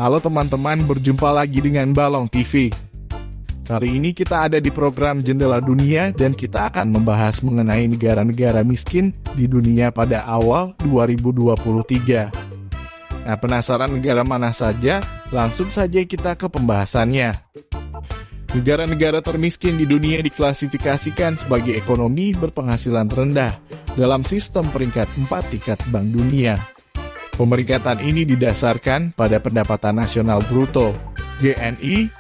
Halo teman-teman, berjumpa lagi dengan Balong TV. Kali ini kita ada di program Jendela Dunia dan kita akan membahas mengenai negara-negara miskin di dunia pada awal 2023. Nah, penasaran negara mana saja? Langsung saja kita ke pembahasannya. Negara-negara termiskin di dunia diklasifikasikan sebagai ekonomi berpenghasilan rendah dalam sistem peringkat 4 tingkat Bank Dunia. Pemeringkatan ini didasarkan pada pendapatan nasional bruto (GNI)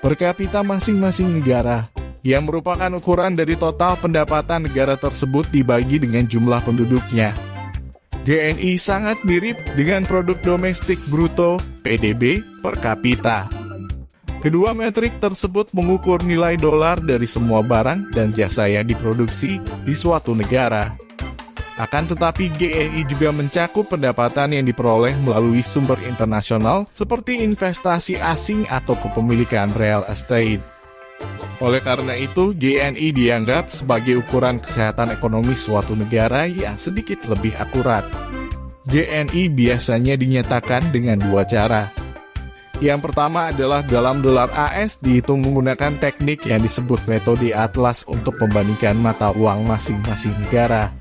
per kapita masing-masing negara, yang merupakan ukuran dari total pendapatan negara tersebut dibagi dengan jumlah penduduknya. GNI sangat mirip dengan produk domestik bruto (PDB) per kapita. Kedua metrik tersebut mengukur nilai dolar dari semua barang dan jasa yang diproduksi di suatu negara. Akan tetapi GNI juga mencakup pendapatan yang diperoleh melalui sumber internasional seperti investasi asing atau kepemilikan real estate. Oleh karena itu, GNI dianggap sebagai ukuran kesehatan ekonomi suatu negara yang sedikit lebih akurat. GNI biasanya dinyatakan dengan dua cara. Yang pertama adalah dalam dolar AS dihitung menggunakan teknik yang disebut metode Atlas untuk membandingkan mata uang masing-masing negara.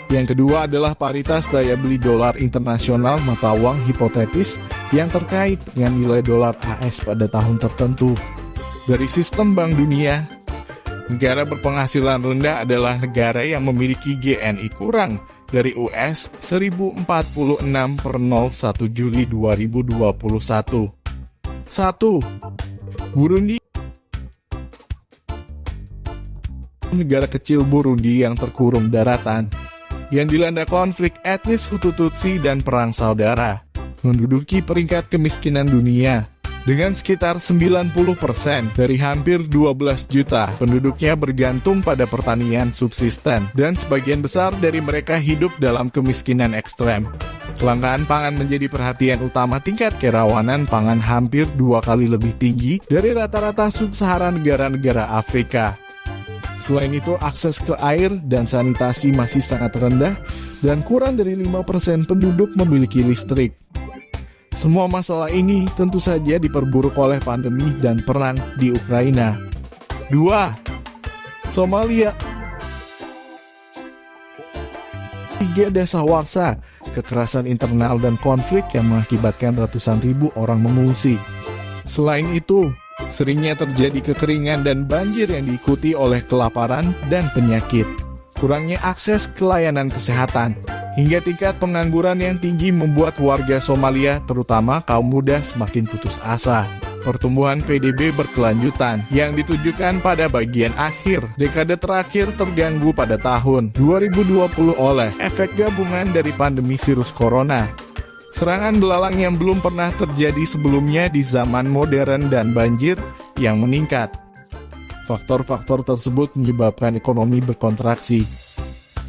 Yang kedua adalah paritas daya beli dolar internasional mata uang hipotetis yang terkait dengan nilai dolar AS pada tahun tertentu. Dari sistem Bank Dunia, negara berpenghasilan rendah adalah negara yang memiliki GNI kurang dari US 1046 per 01 Juli 2021. 1. Burundi. Negara kecil Burundi yang terkurung daratan, yang dilanda konflik etnis Hutu Tutsi dan perang saudara, menduduki peringkat kemiskinan dunia dengan sekitar 90% dari hampir 12 juta penduduknya bergantung pada pertanian subsisten dan sebagian besar dari mereka hidup dalam kemiskinan ekstrem. Kelangkaan pangan menjadi perhatian utama. Tingkat kerawanan pangan hampir 2 kali lebih tinggi dari rata-rata sub-Saharan negara-negara Afrika. Selain itu, akses ke air dan sanitasi masih sangat rendah dan kurang dari 5% penduduk memiliki listrik. Semua masalah ini tentu saja diperburuk oleh pandemi dan perang di Ukraina. 2. Somalia. 3. Dasawarsa, kekerasan internal dan konflik yang mengakibatkan ratusan ribu orang mengungsi. Selain itu, seringnya terjadi kekeringan dan banjir yang diikuti oleh kelaparan dan penyakit. Kurangnya akses ke layanan kesehatan, hingga tingkat pengangguran yang tinggi membuat warga Somalia, terutama kaum muda, semakin putus asa. Pertumbuhan PDB berkelanjutan yang ditujukan pada bagian akhir dekade terakhir terganggu pada tahun 2020 oleh efek gabungan dari pandemi virus corona, serangan belalang yang belum pernah terjadi sebelumnya di zaman modern, dan banjir yang meningkat. Faktor-faktor tersebut menyebabkan ekonomi berkontraksi.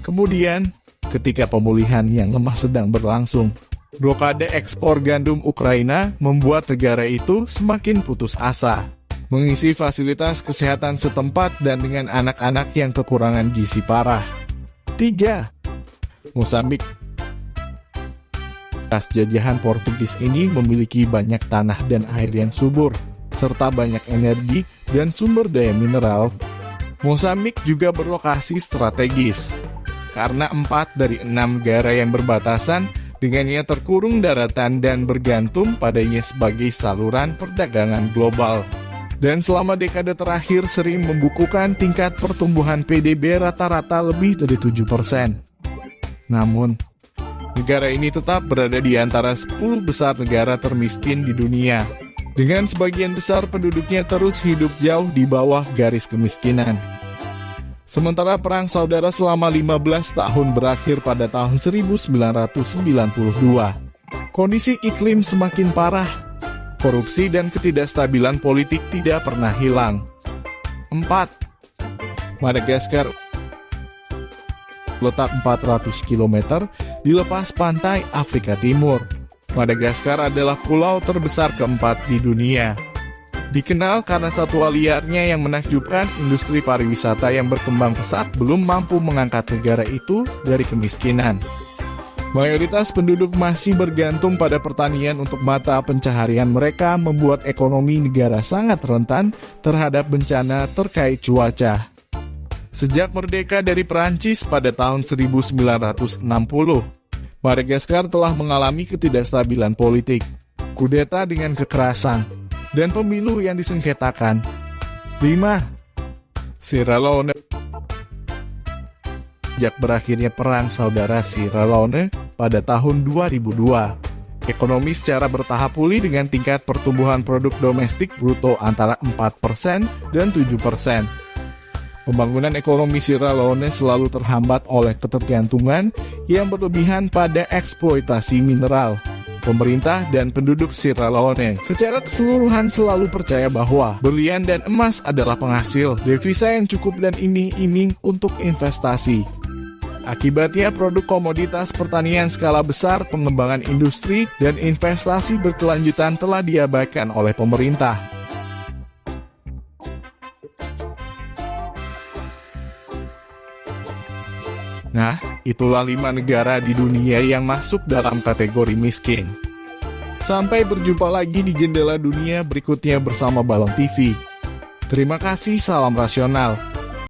Kemudian, ketika pemulihan yang lemah sedang berlangsung, blokade ekspor gandum Ukraina membuat negara itu semakin putus asa mengisi fasilitas kesehatan setempat dan dengan anak-anak yang kekurangan gizi parah. 3. Mozambik. Bekas jajahan Portugis ini memiliki banyak tanah dan air yang subur, serta banyak energi dan sumber daya mineral. Mozambik juga berlokasi strategis, karena 4 dari 6 negara yang berbatasan dengannya terkurung daratan dan bergantung padanya sebagai saluran perdagangan global. Dan selama dekade terakhir sering membukukan tingkat pertumbuhan PDB rata-rata lebih dari 7%. Namun, negara ini tetap berada di antara 10 besar negara termiskin di dunia, dengan sebagian besar penduduknya terus hidup jauh di bawah garis kemiskinan. Sementara perang saudara selama 15 tahun berakhir pada tahun 1992. Kondisi iklim semakin parah. Korupsi dan ketidakstabilan politik tidak pernah hilang. 4. Madagaskar. Letak 400 km di lepas pantai Afrika Timur. Madagaskar adalah pulau terbesar keempat di dunia. Dikenal karena satwa liarnya yang menakjubkan, industri pariwisata yang berkembang pesat belum mampu mengangkat negara itu dari kemiskinan. Mayoritas penduduk masih bergantung pada pertanian untuk mata pencaharian mereka, membuat ekonomi negara sangat rentan terhadap bencana terkait cuaca. Sejak merdeka dari Perancis pada tahun 1960, Madagaskar telah mengalami ketidakstabilan politik, kudeta dengan kekerasan, dan pemilu yang disengketakan. 5. Sierra Leone. Sejak berakhirnya Perang Saudara Sierra Leone pada tahun 2002, ekonomi secara bertahap pulih dengan tingkat pertumbuhan produk domestik bruto antara 4% dan 7%. Pembangunan ekonomi Sierra Leone selalu terhambat oleh ketergantungan yang berlebihan pada eksploitasi mineral. Pemerintah dan penduduk Sierra Leone secara keseluruhan selalu percaya bahwa berlian dan emas adalah penghasil devisa yang cukup dan iming-iming untuk investasi. Akibatnya produk komoditas pertanian skala besar, pengembangan industri, dan investasi berkelanjutan telah diabaikan oleh pemerintah. Nah, itulah 5 negara di dunia yang masuk dalam kategori miskin. Sampai berjumpa lagi di Jendela Dunia berikutnya bersama Balong TV. Terima kasih, salam rasional.